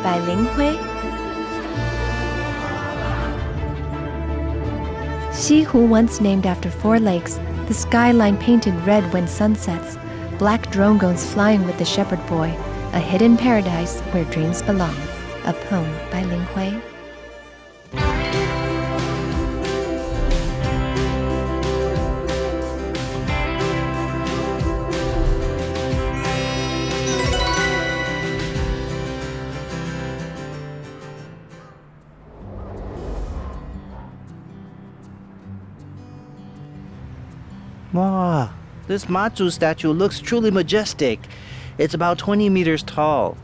by Lin Hui. Xihu, once named after 4 lakes, the skyline painted red when sun sets, black drone goes flying with the shepherd boy, a hidden paradise where dreams belong. A poem by Lin Hui. Wow, this Mazu statue looks truly majestic. It's about 20 meters tall.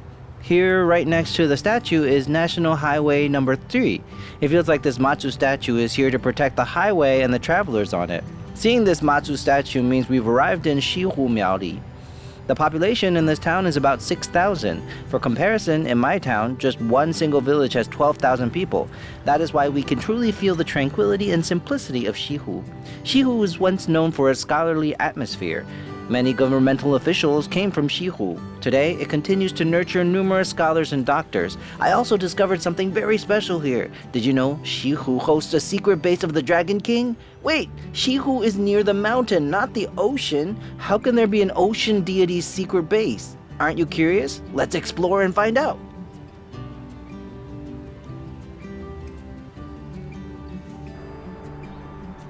Here, right next to the statue, is National Highway number 3. It feels like this Mazu statue is here to protect the highway and the travelers on it. Seeing this Mazu statue means we've arrived in Xihu Miaoli. The population in this town is about 6,000. For comparison, in my town, just one single village has 12,000 people. That is why we can truly feel the tranquility and simplicity of Xihu. Xihu was once known for its scholarly atmosphere. Many governmental officials came from Xihu. Today, it continues to nurture numerous scholars and doctors. I also discovered something very special here. Did you know Xihu hosts a secret base of the Dragon King? Wait, Xihu is near the mountain, not the ocean. How can there be an ocean deity's secret base? Aren't you curious? Let's explore and find out.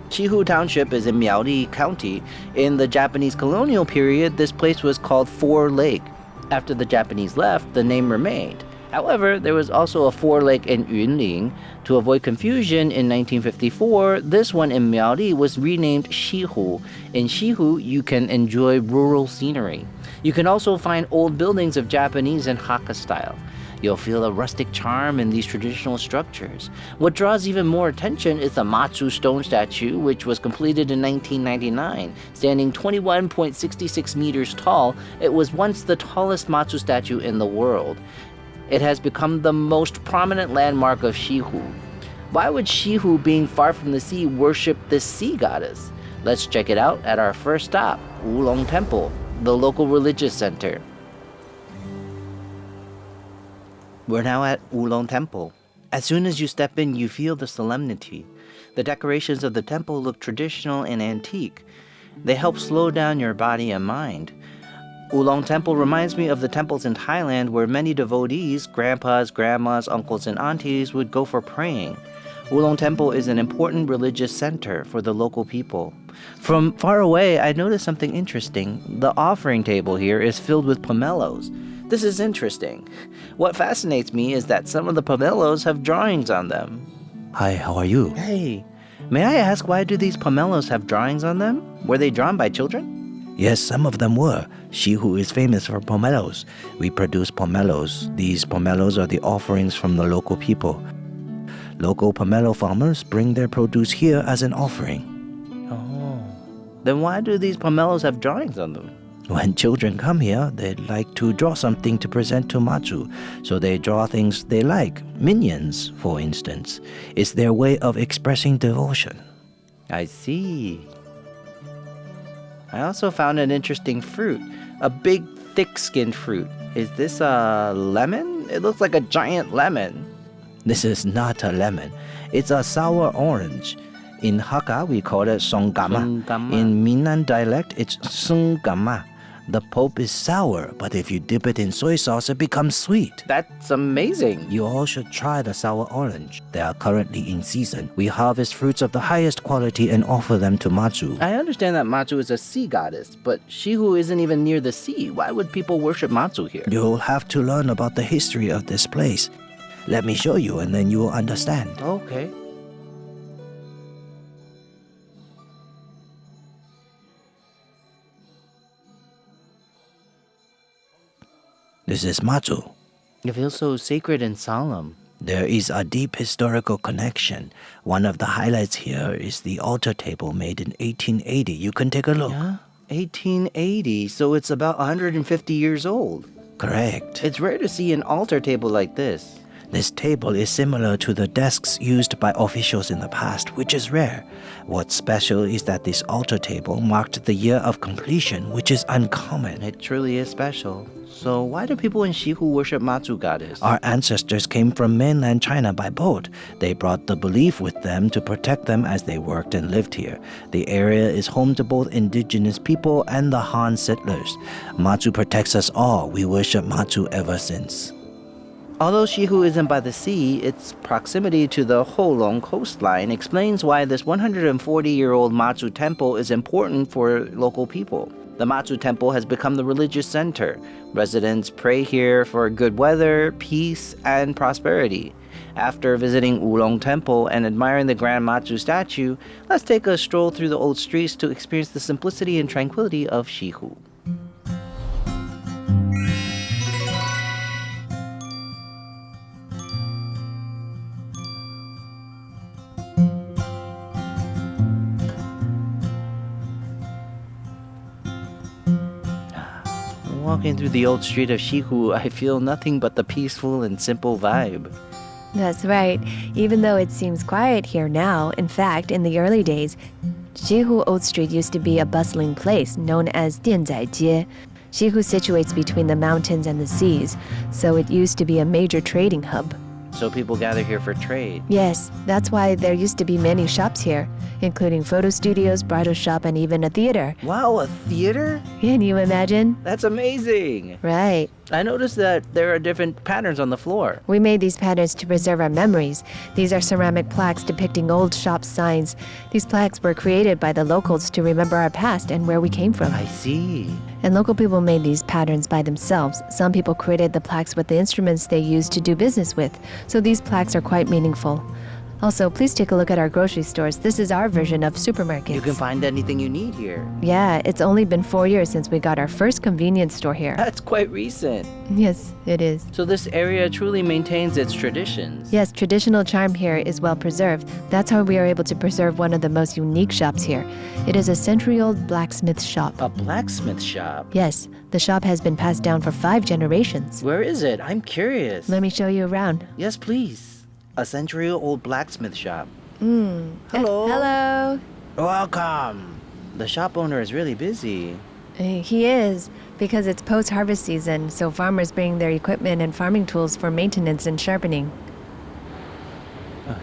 Xihu Township is in Miaoli County. In the Japanese colonial period, this place was called 4 Lake. After the Japanese left, the name remained. However, there was also a 4 Lake in Yunling. To avoid confusion, in 1954, this one in Miaoli was renamed Xihu. In Xihu, you can enjoy rural scenery. You can also find old buildings of Japanese and Hakka style. You'll feel a rustic charm in these traditional structures. What draws even more attention is the Mazu stone statue, which was completed in 1999. Standing 21.66 meters tall, it was once the tallest Mazu statue in the world. It has become the most prominent landmark of Xihu. Why would Xihu, being far from the sea, worship this sea goddess? Let's check it out at our first stop, Wulong Temple, the local religious center. We're now at Wulong Temple. As soon as you step in, you feel the solemnity. The decorations of the temple look traditional and antique. They help slow down your body and mind. Wulong Temple reminds me of the temples in Thailand where many devotees, grandpas, grandmas, uncles, and aunties would go for praying. Wulong Temple is an important religious center for the local people. From far away, I noticed something interesting. The offering table here is filled with pomelos. This is interesting. What fascinates me is that some of the pomelos have drawings on them. Hi, how are you? Hey, may I ask, why do these pomelos have drawings on them? Were they drawn by children? Yes, some of them were. Xihu is famous for pomelos. We produce pomelos. These pomelos are the offerings from the local people. Local pomelo farmers bring their produce here as an offering. Oh, then why do these pomelos have drawings on them? When children come here, they'd like to draw something to present to Mazu, so they draw things they like, minions, for instance. It's their way of expressing devotion. I see. I also found an interesting fruit, a big, thick-skinned fruit. Is this a lemon? It looks like a giant lemon. This is not a lemon. It's a sour orange. In Hakka, we call it songgama. In Minnan dialect, it's sunggama. The pulp is sour, but if you dip it in soy sauce, it becomes sweet. That's amazing. You all should try the sour orange. They are currently in season. We harvest fruits of the highest quality and offer them to Mazu. I understand that Mazu is a sea goddess, but Xihu isn't even near the sea. Why would people worship Mazu here? You'll have to learn about the history of this place. Let me show you, and then you will understand. Okay. This is Mazu. It feels so sacred and solemn. There is a deep historical connection. One of the highlights here is the altar table made in 1880. You can take a look. Yeah? 1880, so it's about 150 years old. Correct. It's rare to see an altar table like this. This table is similar to the desks used by officials in the past, which is rare. What's special is that this altar table marked the year of completion, which is uncommon. It truly is special. So why do people in Xihu worship Mazu goddess? Our ancestors came from mainland China by boat. They brought the belief with them to protect them as they worked and lived here. The area is home to both indigenous people and the Han settlers. Mazu protects us all. We worship Mazu ever since. Although Xihu isn't by the sea, its proximity to the Wulong coastline explains why this 140-year-old Mazu temple is important for local people. The Mazu temple has become the religious center. Residents pray here for good weather, peace, and prosperity. After visiting Wulong Temple and admiring the Grand Mazu statue, let's take a stroll through the old streets to experience the simplicity and tranquility of Xihu. Walking through the old street of Xihu, I feel nothing but the peaceful and simple vibe. That's right. Even though it seems quiet here now, in fact, in the early days, Xihu Old Street used to be a bustling place known as Dianzaijie. Xihu situates between the mountains and the seas, so it used to be a major trading hub. So people gather here for trade. Yes, that's why there used to be many shops here, including photo studios, bridal shop, and even a theater. Wow, a theater? Can you imagine? That's amazing. Right. I noticed that there are different patterns on the floor. We made these patterns to preserve our memories. These are ceramic plaques depicting old shop signs. These plaques were created by the locals to remember our past and where we came from. I see. And local people made these patterns by themselves. Some people created the plaques with the instruments they used to do business with. So these plaques are quite meaningful. Also, please take a look at our grocery stores. This is our version of supermarkets. You can find anything you need here. Yeah, it's only been 4 years since we got our first convenience store here. That's quite recent. Yes, it is. So this area truly maintains its traditions. Yes, traditional charm here is well preserved. That's how we are able to preserve one of the most unique shops here. It is a century-old blacksmith shop. A blacksmith shop? Yes, the shop has been passed down for 5 generations. Where is it? I'm curious. Let me show you around. Yes, please. A century-old blacksmith shop. Hello. Hello. Welcome. The shop owner is really busy. He is, because it's post-harvest season, so farmers bring their equipment and farming tools for maintenance and sharpening.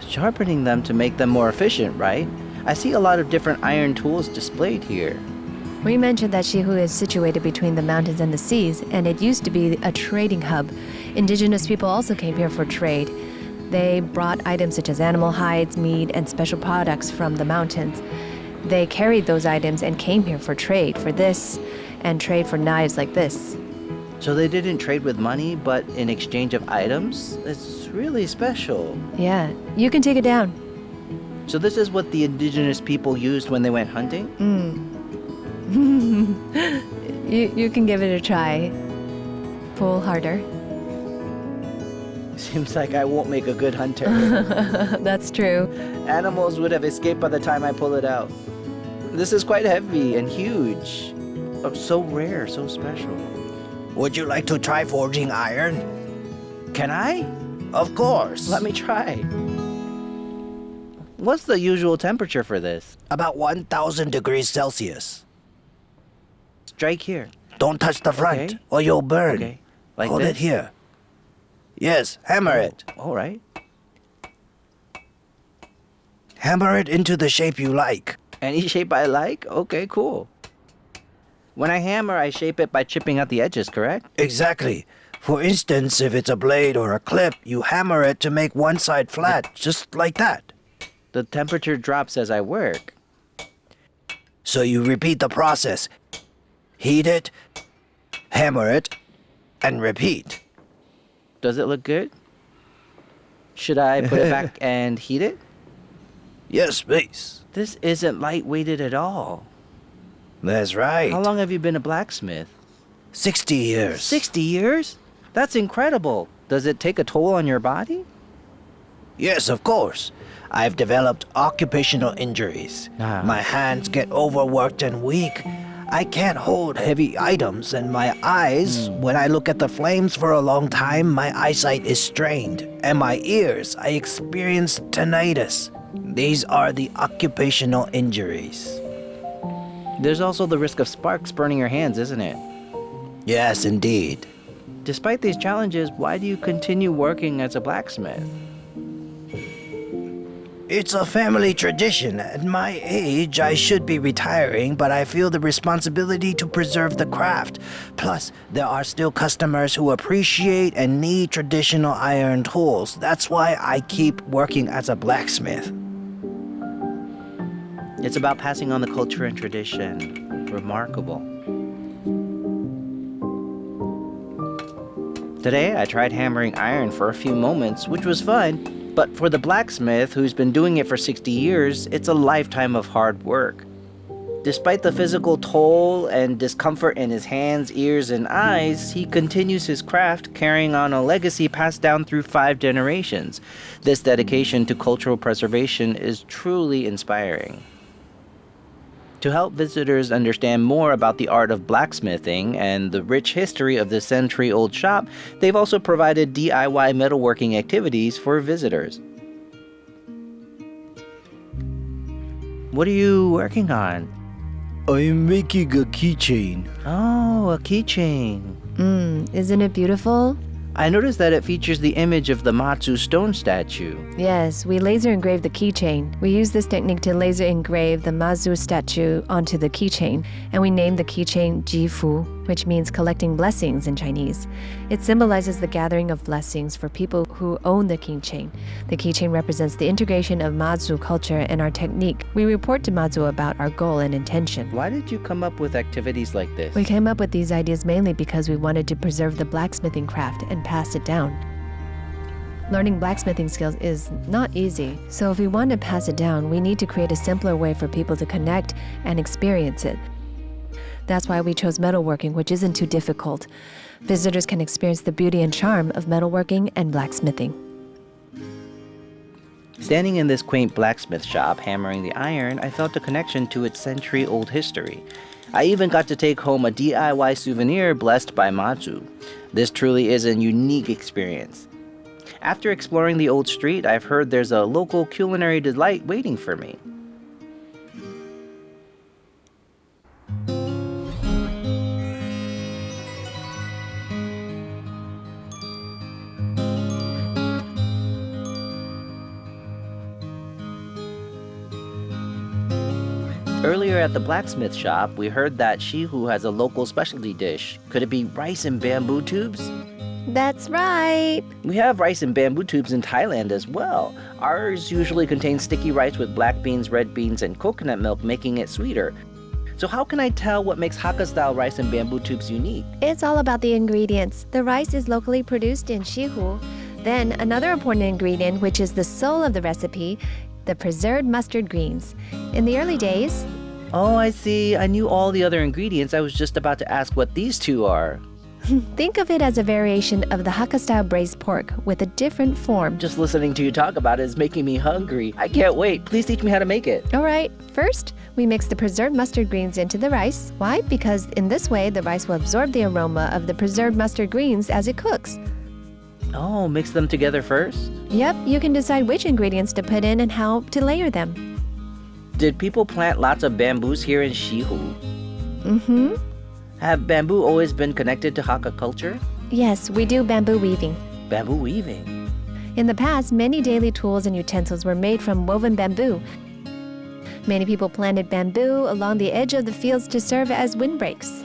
Sharpening them to make them more efficient, right? I see a lot of different iron tools displayed here. We mentioned that Xihu is situated between the mountains and the seas, and it used to be a trading hub. Indigenous people also came here for trade. They brought items such as animal hides, meat, and special products from the mountains. They carried those items and came here for trade for this, and trade for knives like this. So they didn't trade with money, but in exchange of items? It's really special. Yeah, you can take it down. So this is what the indigenous people used when they went hunting? You can give it a try. Pull harder. Seems like I won't make a good hunter. That's true. Animals would have escaped by the time I pull it out. This is quite heavy and huge. Oh, so rare, so special. Would you like to try forging iron? Can I? Of course. Let me try. What's the usual temperature for this? About 1,000 degrees Celsius. Strike here. Don't touch the front, Okay. or you'll burn. Okay. Like Hold this? it here. Yes, hammer it. All right. Hammer it into the shape you like. Any shape I like? Okay, cool. When I hammer, I shape it by chipping out the edges, correct? Exactly. For instance, if it's a blade or a clip, you hammer it to make one side flat, just like that. The temperature drops as I work. So you repeat the process. Heat it, hammer it, and repeat. Does it look good? Should I put it back and heat it? Yes, please. This isn't lightweighted at all. That's right. How long have you been a blacksmith? 60 years. 60 years? That's incredible. Does it take a toll on your body? Yes, of course. I've developed occupational injuries. Ah. My hands get overworked and weak. I can't hold heavy items, and my eyes, when I look at the flames for a long time, my eyesight is strained. And my ears, I experience tinnitus. These are the occupational injuries. There's also the risk of sparks burning your hands, isn't it? Yes, indeed. Despite these challenges, why do you continue working as a blacksmith? It's a family tradition. At my age, I should be retiring, but I feel the responsibility to preserve the craft. Plus, there are still customers who appreciate and need traditional iron tools. That's why I keep working as a blacksmith. It's about passing on the culture and tradition. Remarkable. Today, I tried hammering iron for a few moments, which was fun. But for the blacksmith, who's been doing it for 60 years, it's a lifetime of hard work. Despite the physical toll and discomfort in his hands, ears, and eyes, he continues his craft, carrying on a legacy passed down through 5 generations. This dedication to cultural preservation is truly inspiring. To help visitors understand more about the art of blacksmithing and the rich history of this century-old shop, they've also provided DIY metalworking activities for visitors. What are you working on? I'm making a keychain. Oh, a keychain. Isn't it beautiful? I noticed that it features the image of the Mazu stone statue. Yes, we laser engrave the keychain. We use this technique to laser engrave the Mazu statue onto the keychain, and we named the keychain Jifu, which means collecting blessings in Chinese. It symbolizes the gathering of blessings for people who own the keychain. The keychain represents the integration of Mazu culture and our technique. We report to Mazu about our goal and intention. Why did you come up with activities like this? We came up with these ideas mainly because we wanted to preserve the blacksmithing craft and pass it down. Learning blacksmithing skills is not easy, so if we want to pass it down, we need to create a simpler way for people to connect and experience it. That's why we chose metalworking, which isn't too difficult. Visitors can experience the beauty and charm of metalworking and blacksmithing. Standing in this quaint blacksmith shop, hammering the iron, I felt a connection to its century-old history. I even got to take home a DIY souvenir blessed by Mazu. This truly is a unique experience. After exploring the old street, I've heard there's a local culinary delight waiting for me. Earlier at the blacksmith shop, we heard that Xihu has a local specialty dish. Could it be rice and bamboo tubes? That's right! We have rice and bamboo tubes in Thailand as well. Ours usually contains sticky rice with black beans, red beans, and coconut milk, making it sweeter. So how can I tell what makes Hakka-style rice and bamboo tubes unique? It's all about the ingredients. The rice is locally produced in Xihu. Then another important ingredient, which is the soul of the recipe, the preserved mustard greens. In the early days... Oh, I see. I knew all the other ingredients. I was just about to ask what these two are. Think of it as a variation of the Hakka-style braised pork with a different form. Just listening to you talk about it is making me hungry. I can't wait. Please teach me how to make it. All right. First, we mix the preserved mustard greens into the rice. Why? Because in this way, the rice will absorb the aroma of the preserved mustard greens as it cooks. Oh, mix them together first? Yep, you can decide which ingredients to put in and how to layer them. Did people plant lots of bamboos here in Xihu? Mm-hmm. Have bamboo always been connected to Hakka culture? Yes, we do bamboo weaving. Bamboo weaving? In the past, many daily tools and utensils were made from woven bamboo. Many people planted bamboo along the edge of the fields to serve as windbreaks.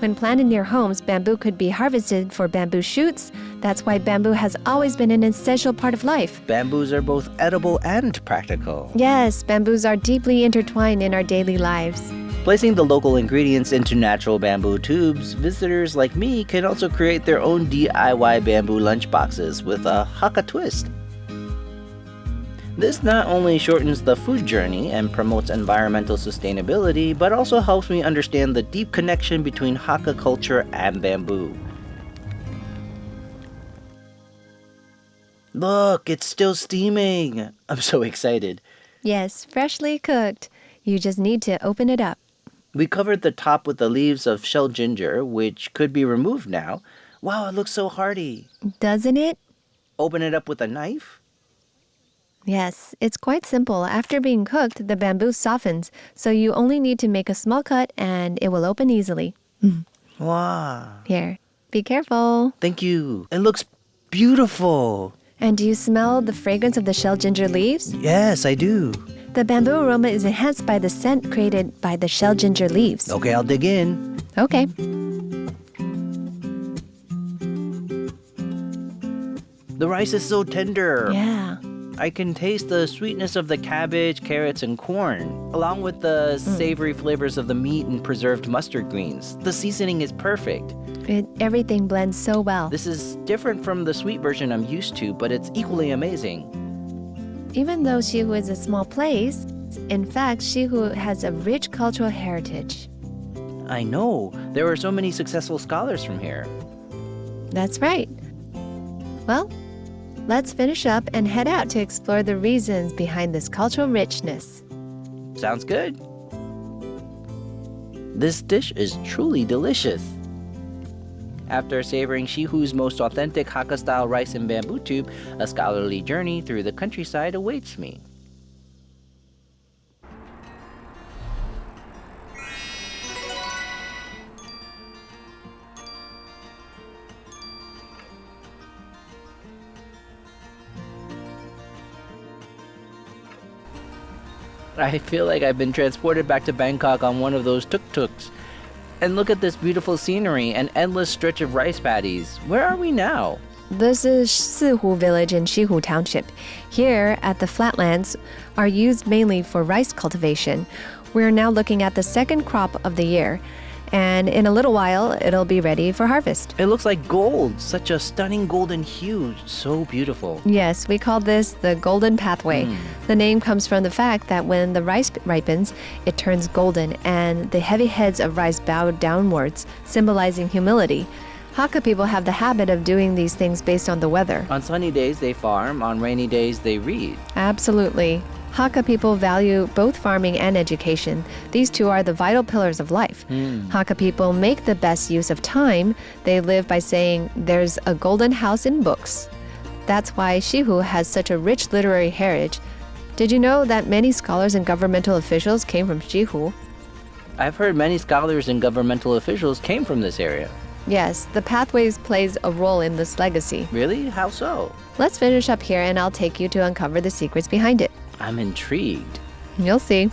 When planted near homes, bamboo could be harvested for bamboo shoots. That's why bamboo has always been an essential part of life. Bamboos are both edible and practical. Yes, bamboos are deeply intertwined in our daily lives. Placing the local ingredients into natural bamboo tubes, visitors like me can also create their own DIY bamboo lunchboxes with a Hakka twist. This not only shortens the food journey and promotes environmental sustainability, but also helps me understand the deep connection between Hakka culture and bamboo. Look, it's still steaming. I'm so excited. Yes, freshly cooked. You just need to open it up. We covered the top with the leaves of shell ginger, which could be removed now. Wow, it looks so hearty. Doesn't it? Open it up with a knife? Yes, it's quite simple. After being cooked, the bamboo softens, so you only need to make a small cut and it will open easily. Wow. Here, be careful. Thank you. It looks beautiful. And do you smell the fragrance of the shell ginger leaves? Yes, I do. The bamboo aroma is enhanced by the scent created by the shell ginger leaves. Okay, I'll dig in. Okay. The rice is so tender. Yeah. I can taste the sweetness of the cabbage, carrots, and corn, along with the savory flavors of the meat and preserved mustard greens. The seasoning is perfect. Everything blends so well. This is different from the sweet version I'm used to, but it's equally amazing. Even though Xihu is a small place, in fact, Xihu has a rich cultural heritage. I know. There are so many successful scholars from here. That's right. Well, let's finish up and head out to explore the reasons behind this cultural richness. Sounds good. This dish is truly delicious. After savoring Xihu's most authentic Hakka-style rice and bamboo tube, a scholarly journey through the countryside awaits me. I feel like I've been transported back to Bangkok on one of those tuk-tuks. And look at this beautiful scenery and endless stretch of rice paddies. Where are we now? This is Xihu village in Xihu township. Here at the flatlands are used mainly for rice cultivation. We're now looking at the second crop of the year. And in a little while, it'll be ready for harvest. It looks like gold. Such a stunning golden hue. So beautiful. Yes, we call this the golden pathway. The name comes from the fact that when the rice ripens, it turns golden and the heavy heads of rice bow downwards, symbolizing humility. Hakka people have the habit of doing these things based on the weather. On sunny days, they farm. On rainy days, they read. Absolutely. Hakka people value both farming and education. These two are the vital pillars of life. Hakka people make the best use of time. They live by saying, there's a golden house in books. That's why Xihu has such a rich literary heritage. Did you know that many scholars and governmental officials came from Xihu? I've heard many scholars and governmental officials came from this area. Yes, the pathways plays a role in this legacy. Really? How so? Let's finish up here and I'll take you to uncover the secrets behind it. I'm intrigued. You'll see.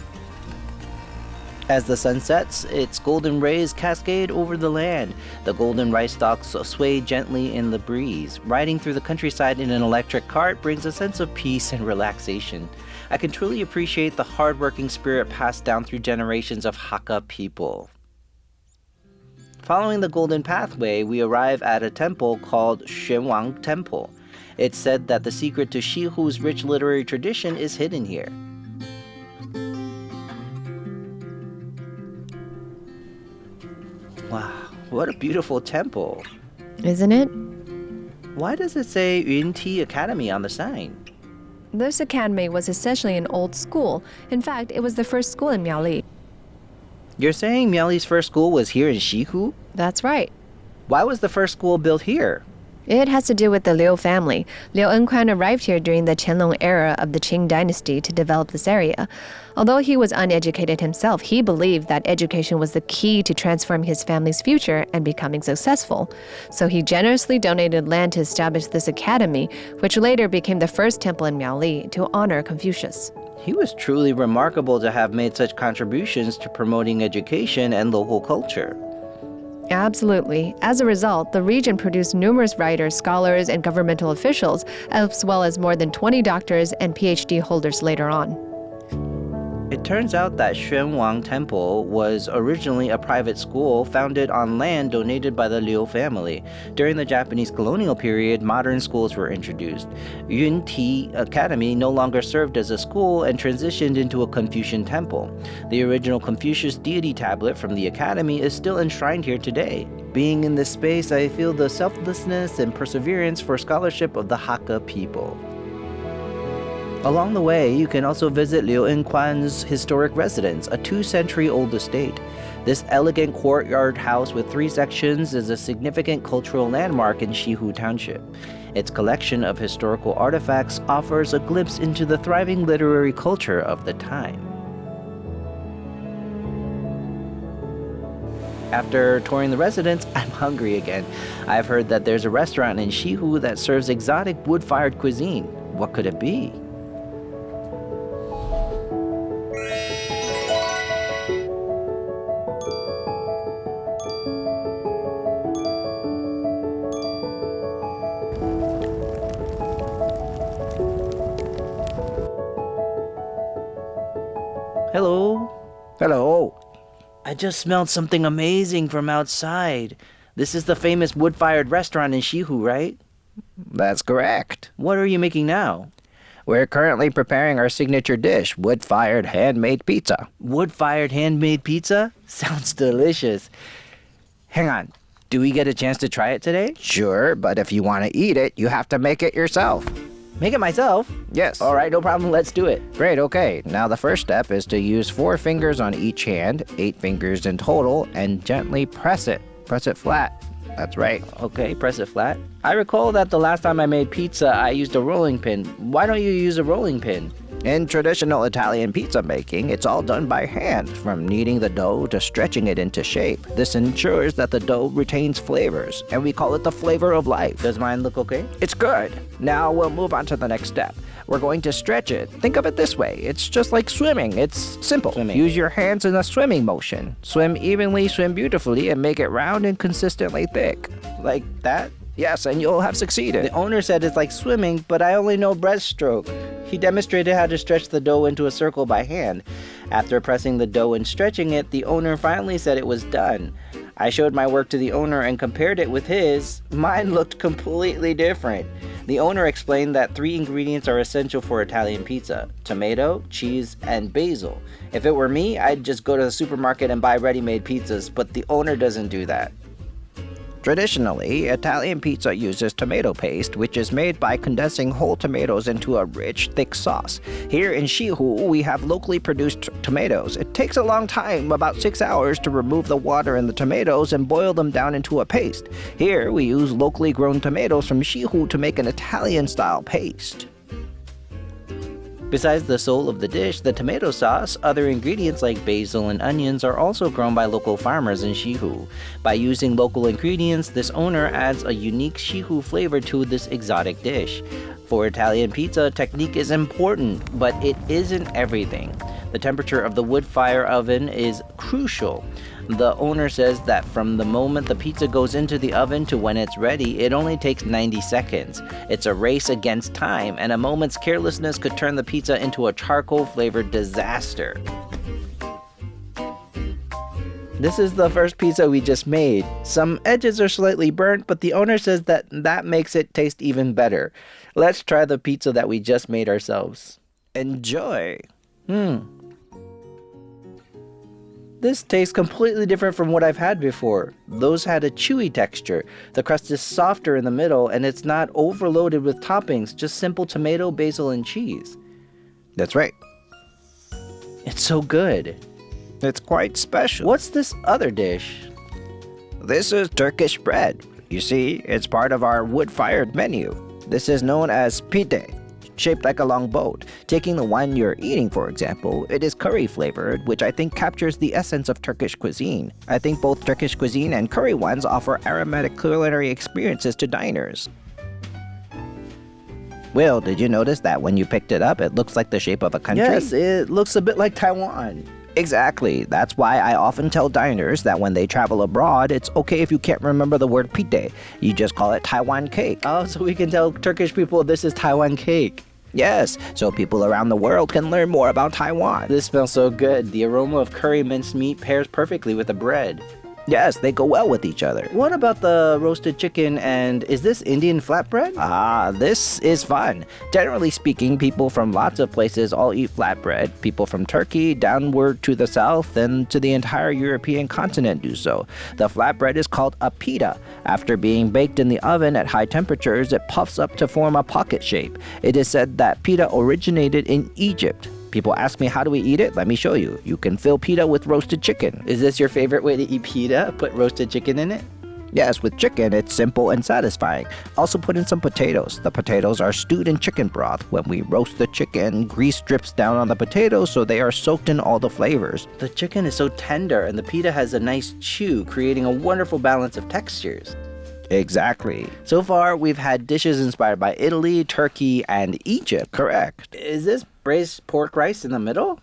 As the sun sets, its golden rays cascade over the land. The golden rice stalks sway gently in the breeze. Riding through the countryside in an electric cart brings a sense of peace and relaxation. I can truly appreciate the hardworking spirit passed down through generations of Hakka people. Following the golden pathway, we arrive at a temple called Xuanwang Temple. It's said that the secret to Xihu's rich literary tradition is hidden here. Wow, what a beautiful temple. Isn't it? Why does it say Yunti Academy on the sign? This academy was essentially an old school. In fact, it was the first school in Miaoli. You're saying Miaoli's first school was here in Xihu? That's right. Why was the first school built here? It has to do with the Liu family. Liu Enquan arrived here during the Qianlong era of the Qing dynasty to develop this area. Although he was uneducated himself, he believed that education was the key to transforming his family's future and becoming successful. So he generously donated land to establish this academy, which later became the first temple in Miaoli to honor Confucius. He was truly remarkable to have made such contributions to promoting education and local culture. Absolutely. As a result, the region produced numerous writers, scholars, and governmental officials, as well as more than 20 doctors and PhD holders later on. It turns out that Xuanwang Temple was originally a private school founded on land donated by the Liu family. During the Japanese colonial period, modern schools were introduced. Yunti Academy no longer served as a school and transitioned into a Confucian temple. The original Confucius deity tablet from the academy is still enshrined here today. Being in this space, I feel the selflessness and perseverance for scholarship of the Hakka people. Along the way, you can also visit Liu Enquan's historic residence, a 2-century-old estate. This elegant courtyard house with 3 sections is a significant cultural landmark in Xihu Township. Its collection of historical artifacts offers a glimpse into the thriving literary culture of the time. After touring the residence, I'm hungry again. I've heard that there's a restaurant in Xihu that serves exotic wood-fired cuisine. What could it be? Hello? Hello. I just smelled something amazing from outside. This is the famous wood-fired restaurant in Xihu, right? That's correct. What are you making now? We're currently preparing our signature dish, wood-fired handmade pizza. Wood-fired handmade pizza? Sounds delicious. Hang on. Do we get a chance to try it today? Sure, but if you want to eat it, you have to make it yourself. Make it myself? Yes. All right, no problem. Let's do it. Great, okay. Now the first step is to use 4 fingers on each hand, 8 fingers in total, and gently press it. Press it flat. That's right. Okay, press it flat. I recall that the last time I made pizza, I used a rolling pin. Why don't you use a rolling pin? In traditional Italian pizza making, it's all done by hand, from kneading the dough to stretching it into shape. This ensures that the dough retains flavors, and we call it the flavor of life. Does mine look okay? It's good. Now we'll move on to the next step. We're going to stretch it. Think of it this way. It's just like swimming. It's simple. Swimming. Use your hands in a swimming motion. Swim evenly, swim beautifully, and make it round and consistently thick. Like that? Yes, and you'll have succeeded. The owner said it's like swimming, but I only know breaststroke. He demonstrated how to stretch the dough into a circle by hand. After pressing the dough and stretching it, the owner finally said it was done. I showed my work to the owner and compared it with his. Mine looked completely different. The owner explained that 3 ingredients are essential for Italian pizza: tomato, cheese, and basil. If it were me, I'd just go to the supermarket and buy ready-made pizzas, but the owner doesn't do that. Traditionally, Italian pizza uses tomato paste, which is made by condensing whole tomatoes into a rich, thick sauce. Here in Xihu, we have locally produced tomatoes. It takes a long time, about 6 hours, to remove the water in the tomatoes and boil them down into a paste. Here, we use locally grown tomatoes from Xihu to make an Italian-style paste. Besides the soul of the dish, the tomato sauce, other ingredients like basil and onions are also grown by local farmers in Xihu. By using local ingredients, this owner adds a unique Xihu flavor to this exotic dish. For Italian pizza, technique is important, but it isn't everything. The temperature of the wood fire oven is crucial. The owner says that from the moment the pizza goes into the oven to when it's ready, it only takes 90 seconds. It's a race against time, and a moment's carelessness could turn the pizza into a charcoal-flavored disaster. This is the first pizza we just made. Some edges are slightly burnt, but the owner says that makes it taste even better. Let's try the pizza that we just made ourselves. Enjoy! This tastes completely different from what I've had before. Those had a chewy texture. The crust is softer in the middle, and it's not overloaded with toppings, just simple tomato, basil, and cheese. That's right. It's so good. It's quite special. What's this other dish? This is Turkish bread. You see, it's part of our wood-fired menu. This is known as pide, shaped like a long boat. Taking the one you're eating, for example, it is curry-flavored, which I think captures the essence of Turkish cuisine. I think both Turkish cuisine and curry ones offer aromatic culinary experiences to diners. Will, did you notice that when you picked it up, it looks like the shape of a country? Yes, it looks a bit like Taiwan. Exactly. That's why I often tell diners that when they travel abroad, it's okay if you can't remember the word pide. You just call it Taiwan cake. Oh, so we can tell Turkish people this is Taiwan cake. Yes, so people around the world can learn more about Taiwan. This smells so good. The aroma of curry minced meat pairs perfectly with the bread. Yes, they go well with each other. What about the roasted chicken, and is this Indian flatbread? This is fun. Generally speaking, people from lots of places all eat flatbread. People from Turkey downward to the south and to the entire European continent do so. The flatbread is called a pita. After being baked in the oven at high temperatures, it puffs up to form a pocket shape. It is said that pita originated in Egypt. People ask me, how do we eat it? Let me show you. You can fill pita with roasted chicken. Is this your favorite way to eat pita? Put roasted chicken in it? Yes, with chicken, it's simple and satisfying. Also put in some potatoes. The potatoes are stewed in chicken broth. When we roast the chicken, grease drips down on the potatoes so they are soaked in all the flavors. The chicken is so tender and the pita has a nice chew, creating a wonderful balance of textures. Exactly. So far, we've had dishes inspired by Italy, Turkey, and Egypt. Correct. Is this braised pork rice in the middle?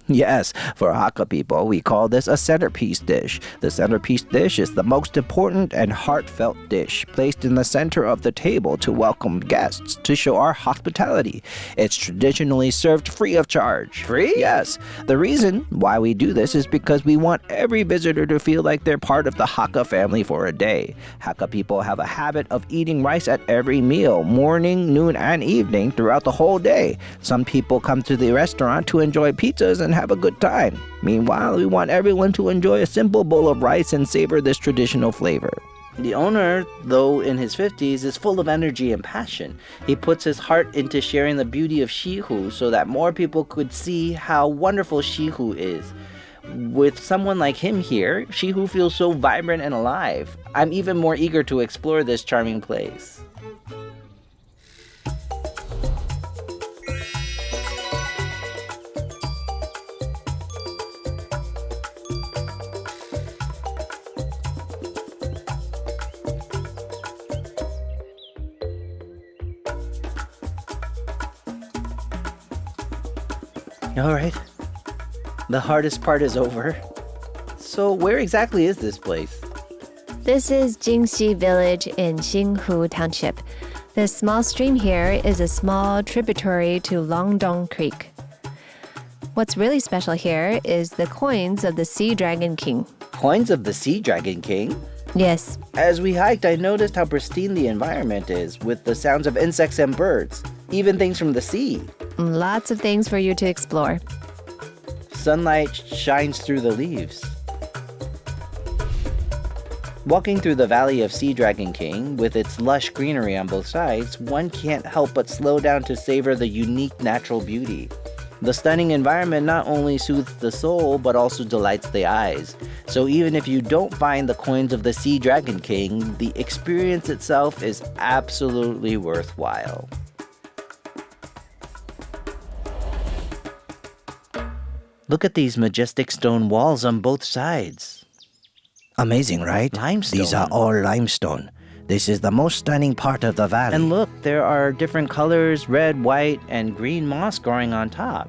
Yes, for Hakka people, we call this a centerpiece dish. The centerpiece dish is the most important and heartfelt dish, placed in the center of the table to welcome guests, to show our hospitality. It's traditionally served free of charge. Free? Yes. The reason why we do this is because we want every visitor to feel like they're part of the Hakka family for a day. Hakka people have a habit of eating rice at every meal, morning, noon, and evening throughout the whole day. Some people come to the restaurant to enjoy pizzas and have a good time. Meanwhile, we want everyone to enjoy a simple bowl of rice and savor this traditional flavor. The owner, though in his 50s, is full of energy and passion. He puts his heart into sharing the beauty of Xihu so that more people could see how wonderful Xihu is. With someone like him here, Xihu feels so vibrant and alive. I'm even more eager to explore this charming place. All right. The hardest part is over. So where exactly is this place? This is Jingxi Village in Xihu Township. The small stream here is a small tributary to Longdong Creek. What's really special here is the coins of the Sea Dragon King. Coins of the Sea Dragon King? Yes. As we hiked, I noticed how pristine the environment is, with the sounds of insects and birds, even things from the sea. Lots of things for you to explore. Sunlight shines through the leaves. Walking through the valley of Sea Dragon King, with its lush greenery on both sides, one can't help but slow down to savor the unique natural beauty. The stunning environment not only soothes the soul, but also delights the eyes. So even if you don't find the coins of the Sea Dragon King, the experience itself is absolutely worthwhile. Look at these majestic stone walls on both sides. Amazing, right? Limestone. These are all limestone. This is the most stunning part of the valley. And look, there are different colors, red, white, and green moss growing on top.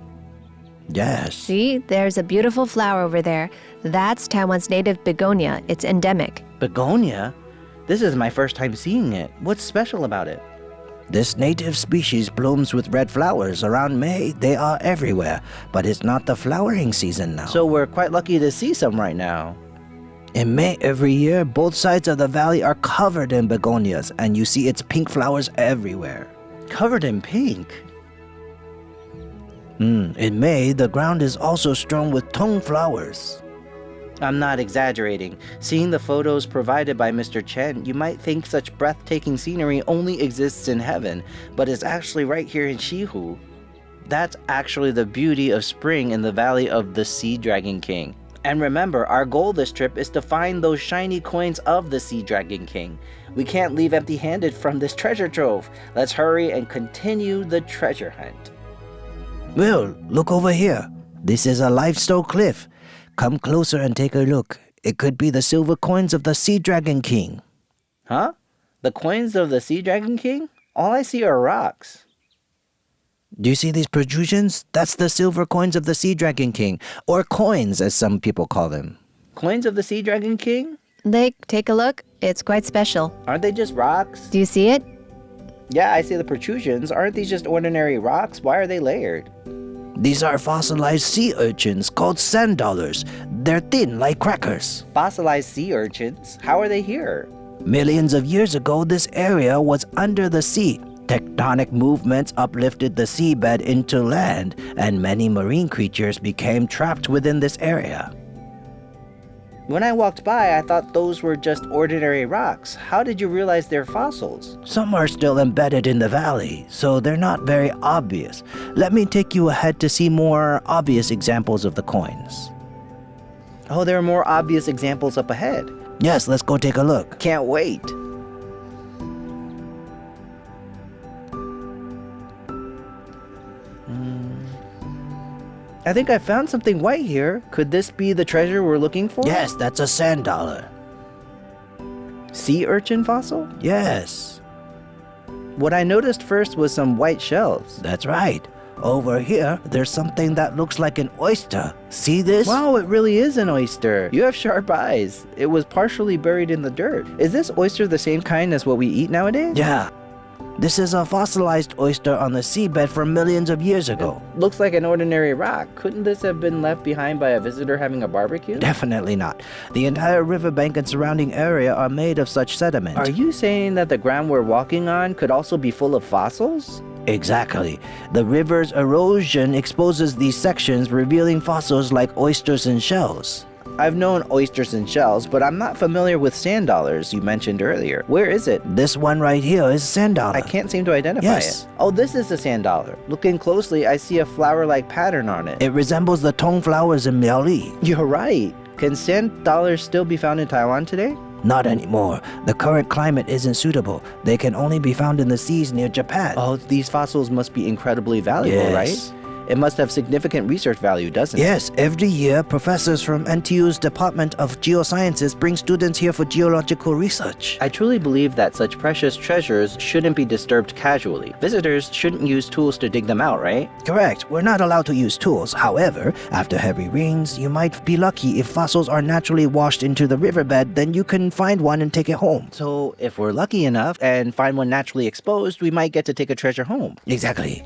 Yes. See, there's a beautiful flower over there. That's Taiwan's native begonia. It's endemic. Begonia? This is my first time seeing it. What's special about it? This native species blooms with red flowers. Around May, they are everywhere. But it's not the flowering season now. So we're quite lucky to see some right now. In May every year, both sides of the valley are covered in begonias, and you see its pink flowers everywhere. Covered in pink? In May, the ground is also strewn with tong flowers. I'm not exaggerating. Seeing the photos provided by Mr. Chen, you might think such breathtaking scenery only exists in heaven, but it's actually right here in Xihu. That's actually the beauty of spring in the valley of the Sea Dragon King. And remember, our goal this trip is to find those shiny coins of the Sea Dragon King. We can't leave empty-handed from this treasure trove. Let's hurry and continue the treasure hunt. Will, look over here. This is a limestone cliff. Come closer and take a look. It could be the silver coins of the Sea Dragon King. Huh? The coins of the Sea Dragon King? All I see are rocks. Do you see these protrusions? That's the silver coins of the Sea Dragon King, or coins as some people call them. Coins of the Sea Dragon King? Lake, take a look. It's quite special. Aren't they just rocks? Do you see it? Yeah, I see the protrusions. Aren't these just ordinary rocks? Why are they layered? These are fossilized sea urchins called sand dollars. They're thin like crackers. Fossilized sea urchins? How are they here? Millions of years ago, this area was under the sea. Tectonic movements uplifted the seabed into land, and many marine creatures became trapped within this area. When I walked by, I thought those were just ordinary rocks. How did you realize they're fossils? Some are still embedded in the valley, so they're not very obvious. Let me take you ahead to see more obvious examples of the coins. Oh, there are more obvious examples up ahead. Yes, let's go take a look. Can't wait. I think I found something white here. Could this be the treasure we're looking for? Yes, that's a sand dollar. Sea urchin fossil? Yes, What I noticed first was some white shells. that's right. Over here, there's something that looks like an oyster. See this? Wow, it really is an oyster. You have sharp eyes. It was partially buried in the dirt. Is this oyster the same kind as what we eat nowadays? Yeah. This is a fossilized oyster on the seabed from millions of years ago. Looks like an ordinary rock. Couldn't this have been left behind by a visitor having a barbecue? Definitely not. The entire riverbank and surrounding area are made of such sediment. Are you saying that the ground we're walking on could also be full of fossils? Exactly. The river's erosion exposes these sections, revealing fossils like oysters and shells. I've known oysters and shells, but I'm not familiar with sand dollars you mentioned earlier. Where is it? This one right here is sand dollar. I can't seem to identify Yes. it. Oh, this is a sand dollar. Looking closely, I see a flower-like pattern on it. It resembles the tong flowers in Miaoli. You're right. Can sand dollars still be found in Taiwan today? Not anymore. The current climate isn't suitable. They can only be found in the seas near Japan. Oh, these fossils must be incredibly valuable, Yes. right? It must have significant research value, doesn't it? Yes, every year, professors from NTU's Department of Geosciences bring students here for geological research. I truly believe that such precious treasures shouldn't be disturbed casually. Visitors shouldn't use tools to dig them out, right? Correct. We're not allowed to use tools. However, after heavy rains, you might be lucky if fossils are naturally washed into the riverbed, then you can find one and take it home. So, if we're lucky enough and find one naturally exposed, we might get to take a treasure home. Exactly.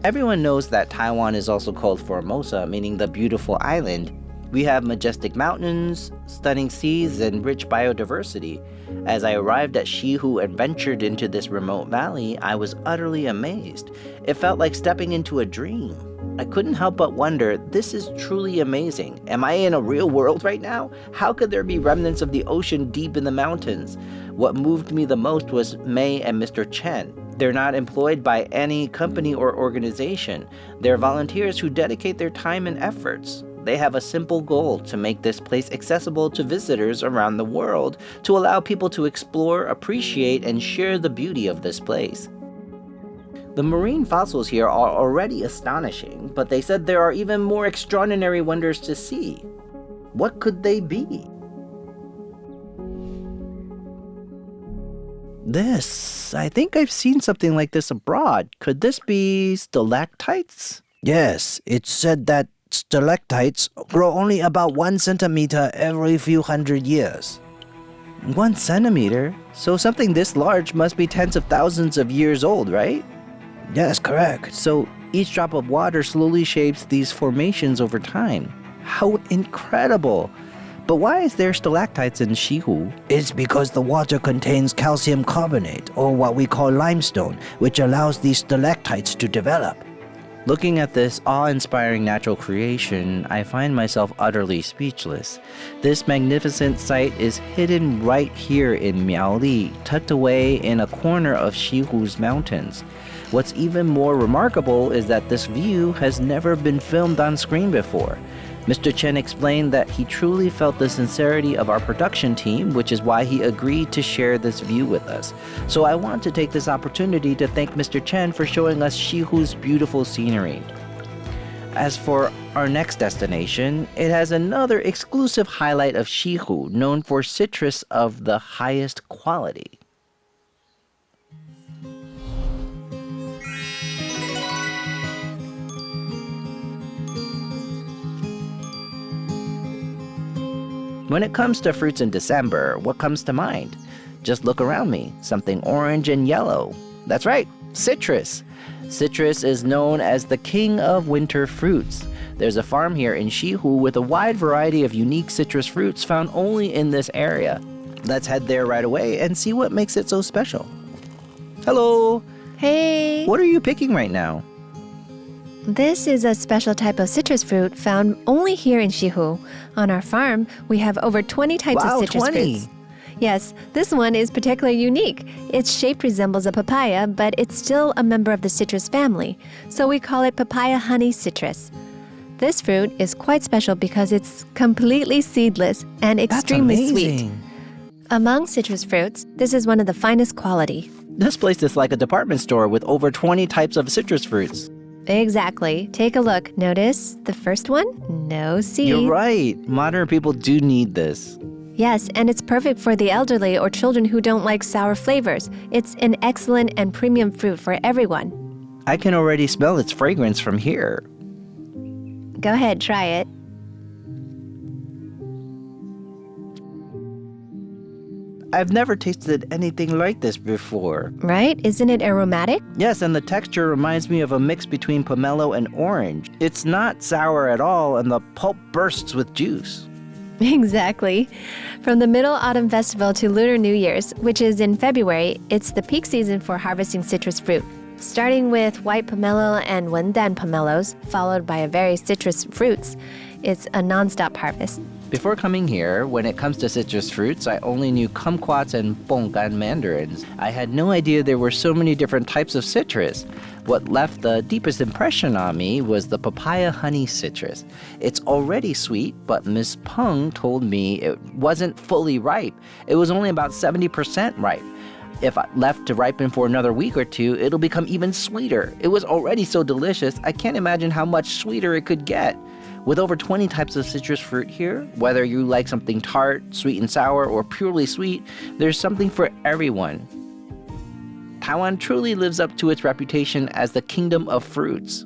Everyone knows that Taiwan is also called Formosa, meaning the beautiful island. We have majestic mountains, stunning seas, and rich biodiversity. As I arrived at Xihu and ventured into this remote valley, I was utterly amazed. It felt like stepping into a dream. I couldn't help but wonder, this is truly amazing. Am I in a real world right now? How could there be remnants of the ocean deep in the mountains? What moved me the most was May and Mr. Chen. They're not employed by any company or organization. They're volunteers who dedicate their time and efforts. They have a simple goal: to make this place accessible to visitors around the world, to allow people to explore, appreciate, and share the beauty of this place. The marine fossils here are already astonishing, but they said there are even more extraordinary wonders to see. What could they be? I think I've seen something like this abroad. Could this be stalactites? Yes, it's said that stalactites grow only about 1 centimeter every few hundred years. 1 centimeter? So something this large must be tens of thousands of years old, right? Yes, correct. So each drop of water slowly shapes these formations over time. How incredible! But why is there stalactites in Xihu? It's because the water contains calcium carbonate, or what we call limestone, which allows these stalactites to develop. Looking at this awe-inspiring natural creation, I find myself utterly speechless. This magnificent site is hidden right here in Miaoli, tucked away in a corner of Xihu's mountains. What's even more remarkable is that this view has never been filmed on screen before. Mr. Chen explained that he truly felt the sincerity of our production team, which is why he agreed to share this view with us. So I want to take this opportunity to thank Mr. Chen for showing us Xihu's beautiful scenery. As for our next destination, it has another exclusive highlight of Xihu, known for citrus of the highest quality. When it comes to fruits in December, what comes to mind? Just look around me. Something orange and yellow. That's right, citrus. Citrus is known as the king of winter fruits. There's a farm here in Xihu with a wide variety of unique citrus fruits found only in this area. Let's head there right away and see what makes it so special. Hello! Hey! What are you picking right now? This is a special type of citrus fruit found only here in Xihu. On our farm, we have over 20 types of citrus 20. fruits. Yes, this one is particularly unique. Its shape resembles a papaya, but it's still a member of the citrus family, so we call it papaya honey citrus. This fruit is quite special because it's completely seedless and extremely sweet. Among citrus fruits, this is one of the finest quality. This place is like a department store with over 20 types of citrus fruits. Exactly. Take a look. Notice the first one? No seed. You're right. Modern people do need this. Yes, and it's perfect for the elderly or children who don't like sour flavors. It's an excellent and premium fruit for everyone. I can already smell its fragrance from here. Go ahead, try it. I've never tasted anything like this before. Right? Isn't it aromatic? Yes, and the texture reminds me of a mix between pomelo and orange. It's not sour at all, and the pulp bursts with juice. Exactly. From the Middle Autumn Festival to Lunar New Year's, which is in February, it's the peak season for harvesting citrus fruit. Starting with white pomelo and wendan pomelos, followed by a various citrus fruits, it's a non-stop harvest. Before coming here, when it comes to citrus fruits, I only knew kumquats and bonggan mandarins. I had no idea there were so many different types of citrus. What left the deepest impression on me was the papaya honey citrus. It's already sweet, but Miss Peng told me it wasn't fully ripe. It was only about 70% ripe. If left to ripen for another week or two, it'll become even sweeter. It was already so delicious, I can't imagine how much sweeter it could get. With over 20 types of citrus fruit here, whether you like something tart, sweet and sour, or purely sweet, there's something for everyone. Taiwan truly lives up to its reputation as the kingdom of fruits.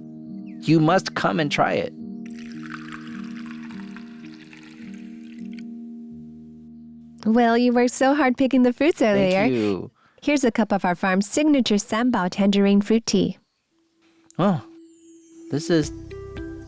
You must come and try it. Well, you worked so hard picking the fruits earlier. Thank you. Here's a cup of our farm's signature Sanbao tangerine fruit tea. Oh, this is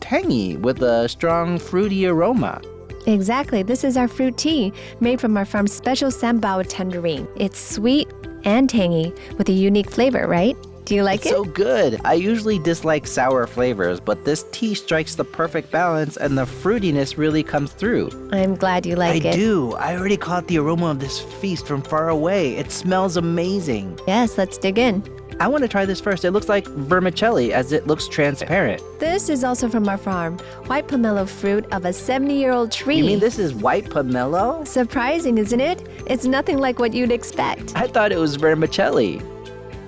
tangy with a strong fruity aroma. Exactly. This is our fruit tea, made from our farm's special Sanbao tangerine. It's sweet and tangy with a unique flavor, right? Do you like It's it? so good. I usually dislike sour flavors, but this tea strikes the perfect balance and the fruitiness really comes through. I'm glad you like it. I do. I already caught the aroma of this feast from far away. It smells amazing. Yes, let's dig in. I want to try this first. It looks like vermicelli as it looks transparent. This is also from our farm. White pomelo fruit of a 70-year-old tree. You mean this is white pomelo? Surprising, isn't it? It's nothing like what you'd expect. I thought it was vermicelli.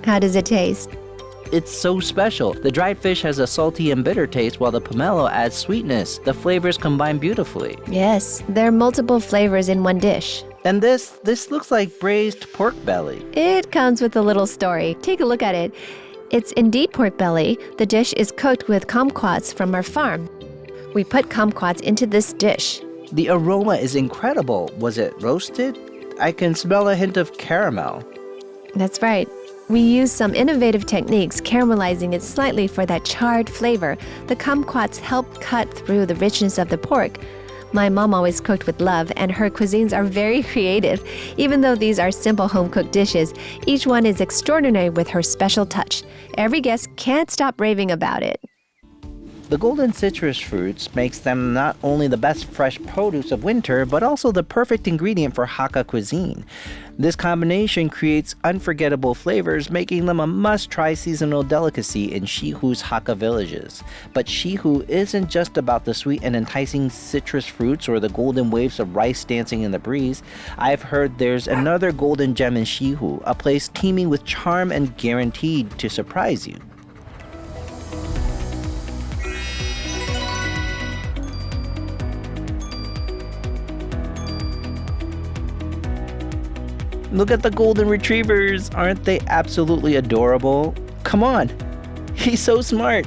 How does it taste? It's so special. The dried fish has a salty and bitter taste while the pomelo adds sweetness. The flavors combine beautifully. Yes, there are multiple flavors in one dish. And this looks like braised pork belly. It comes with a little story. Take a look at it. It's indeed pork belly. The dish is cooked with kumquats from our farm. We put kumquats into this dish. The aroma is incredible. Was it roasted? I can smell a hint of caramel. That's right. We use some innovative techniques, caramelizing it slightly for that charred flavor. The kumquats help cut through the richness of the pork. My mom always cooked with love, and her cuisines are very creative. Even though these are simple home-cooked dishes, each one is extraordinary with her special touch. Every guest can't stop raving about it. The golden citrus fruits makes them not only the best fresh produce of winter, but also the perfect ingredient for Hakka cuisine. This combination creates unforgettable flavors, making them a must-try seasonal delicacy in Xihu's Hakka villages. But Xihu isn't just about the sweet and enticing citrus fruits or the golden waves of rice dancing in the breeze. I've heard there's another golden gem in Xihu, a place teeming with charm and guaranteed to surprise you. Look at the golden retrievers. Aren't they absolutely adorable? Come on. He's so smart.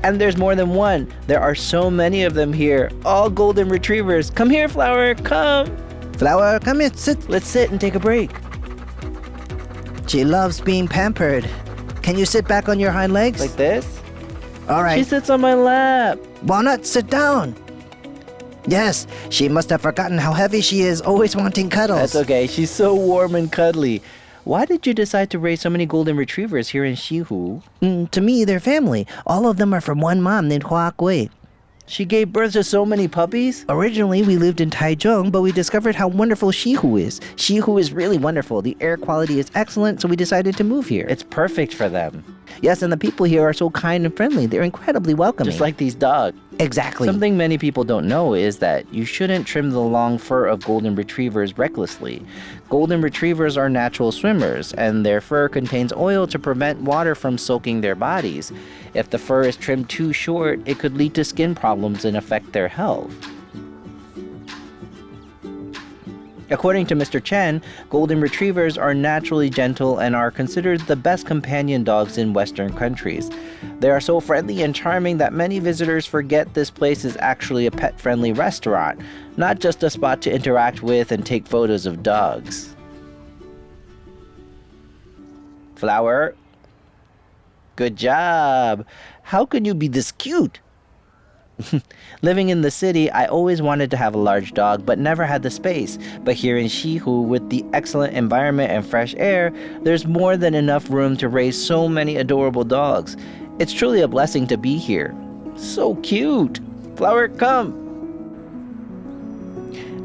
And there's more than one. There are so many of them here. All golden retrievers. Come here, Flower. Come. Flower, come here, sit. Let's sit and take a break. She loves being pampered. Can you sit back on your hind legs? Like this? All right. She sits on my lap. Walnut, sit down. Yes, she must have forgotten how heavy she is, always wanting cuddles. That's okay. She's so warm and cuddly. Why did you decide to raise so many golden retrievers here in Xihu? To me, they're family. All of them are from one mom named Hua Gui. She gave birth to so many puppies? Originally, we lived in Taichung, but we discovered how wonderful Xihu is. Xihu is really wonderful. The air quality is excellent, so we decided to move here. It's perfect for them. Yes, and the people here are so kind and friendly. They're incredibly welcoming. Just like these dogs. Exactly. Something many people don't know is that you shouldn't trim the long fur of golden retrievers recklessly. Golden retrievers are natural swimmers, and their fur contains oil to prevent water from soaking their bodies. If the fur is trimmed too short, it could lead to skin problems and affect their health. According to Mr. Chen, golden retrievers are naturally gentle and are considered the best companion dogs in Western countries. They are so friendly and charming that many visitors forget this place is actually a pet-friendly restaurant, not just a spot to interact with and take photos of dogs. Flower? Good job! How can you be this cute? Living in the city, I always wanted to have a large dog, but never had the space. But here in Xihu, with the excellent environment and fresh air, there's more than enough room to raise so many adorable dogs. It's truly a blessing to be here. So cute! Flower, come!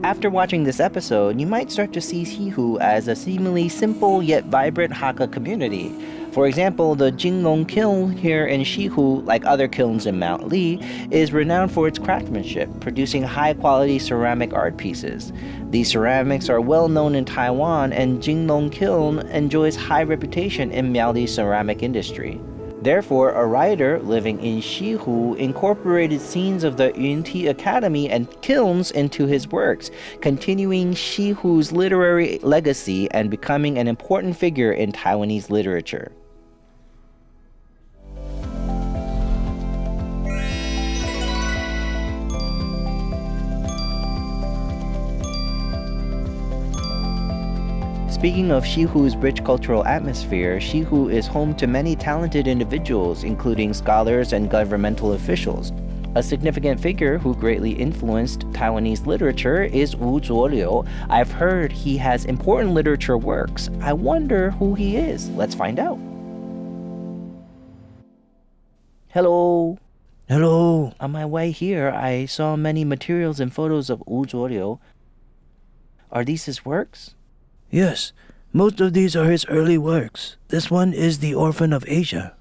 After watching this episode, you might start to see Xihu as a seemingly simple yet vibrant Hakka community. For example, the Jinglong kiln here in Xihu, like other kilns in Miaoli, is renowned for its craftsmanship, producing high-quality ceramic art pieces. These ceramics are well known in Taiwan, and Jinglong kiln enjoys high reputation in Miaoli's ceramic industry. Therefore, a writer living in Xihu incorporated scenes of the Yunti Academy and kilns into his works, continuing Xihu's literary legacy and becoming an important figure in Taiwanese literature. Speaking of Xihu's rich cultural atmosphere, Xihu is home to many talented individuals, including scholars and governmental officials. A significant figure who greatly influenced Taiwanese literature is Chuo-liu. I've heard he has important literature works. I wonder who he is. Let's find out. Hello. Hello. On my way here, I saw many materials and photos of Chuo-liu. Are these his works? Yes, most of these are his early works. This one is The Orphan of Asia.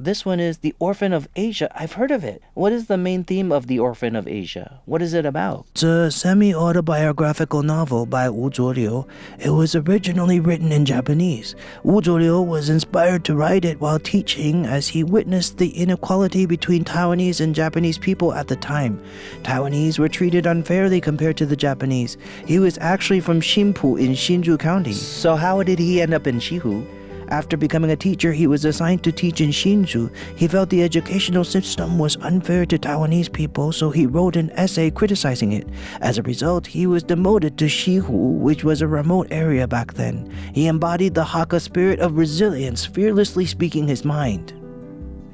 This one is The Orphan of Asia. I've heard of it. What is the main theme of The Orphan of Asia? What is it about? It's a semi-autobiographical novel by Chuo-liu. It was originally written in Japanese. Chuo-liu was inspired to write it while teaching as he witnessed the inequality between Taiwanese and Japanese people at the time. Taiwanese were treated unfairly compared to the Japanese. He was actually from Xinpu in Hsinchu County. So how did he end up in Xihu? After becoming a teacher, he was assigned to teach in Hsinchu. He felt the educational system was unfair to Taiwanese people, so he wrote an essay criticizing it. As a result, he was demoted to Xihu, which was a remote area back then. He embodied the Hakka spirit of resilience, fearlessly speaking his mind.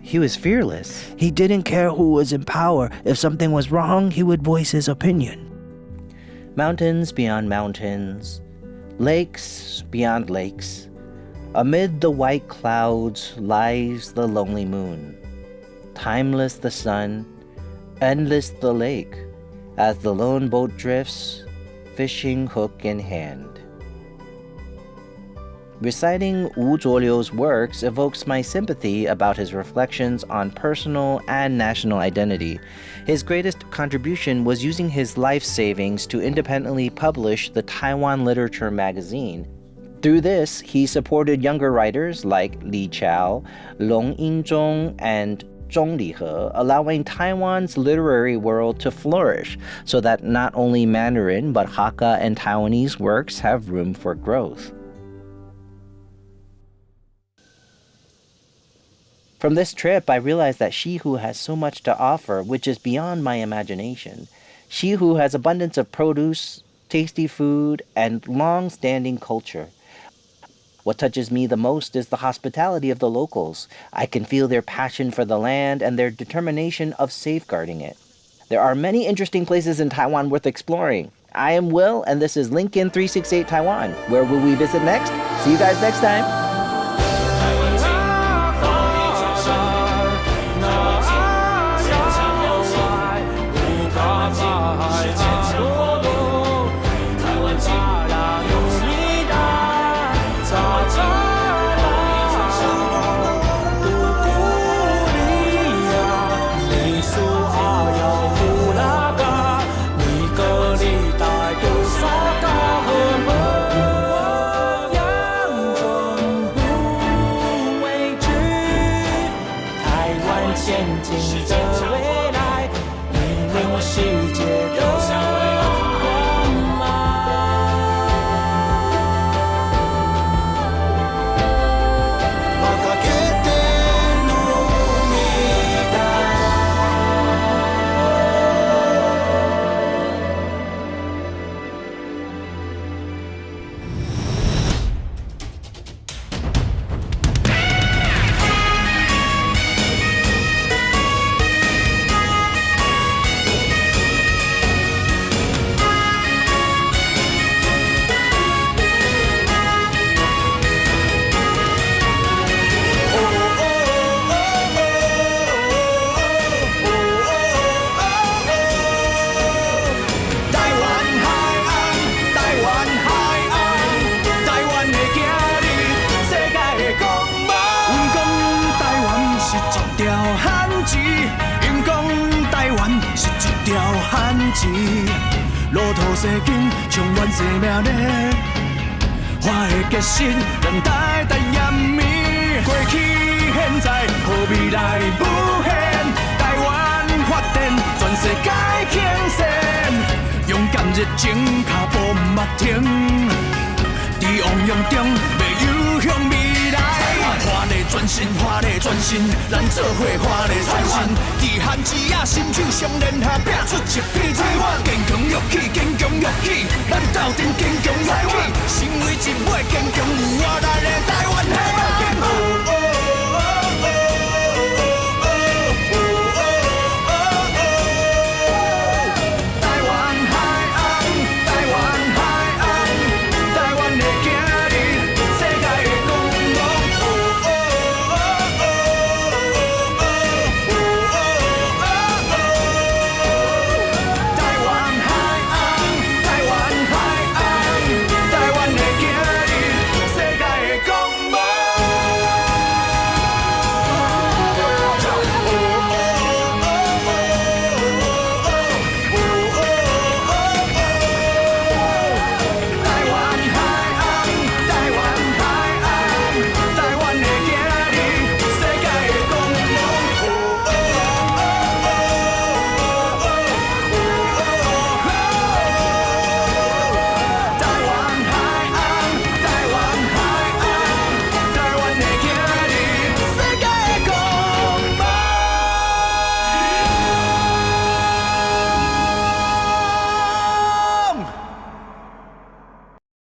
He was fearless. He didn't care who was in power. If something was wrong, he would voice his opinion. Mountains beyond mountains, lakes beyond lakes. Amid the white clouds lies the lonely moon. Timeless the sun, endless the lake, as the lone boat drifts, fishing hook in hand. Reciting Chuo-liu's works evokes my sympathy about his reflections on personal and national identity. His greatest contribution was using his life savings to independently publish the Taiwan Literature magazine. Through this, he supported younger writers like Li Chao, Long Yingzhong, and Zhong Lihe, allowing Taiwan's literary world to flourish so that not only Mandarin but Hakka and Taiwanese works have room for growth. From this trip, I realized that Xihu has so much to offer, which is beyond my imagination. Xihu has abundance of produce, tasty food, and long-standing culture. What touches me the most is the hospitality of the locals. I can feel their passion for the land and their determination of safeguarding it. There are many interesting places in Taiwan worth exploring. I am Will, and this is Linking368 Taiwan. Where will we visit next? See you guys next time.路途西经，充满生命力。我的决心，让代代延绵。过去现在，和未来无限。台湾发展，全世界倾斜。勇敢热情，脚步不停。在汪洋中，要游向未来。华丽转身，华丽转身，咱做伙华丽转身。伫汉子啊，心手相连下，拼出一片台湾。坚强勇气，坚强勇气，咱斗阵坚强勇气，成为一尾坚强有活力的台湾。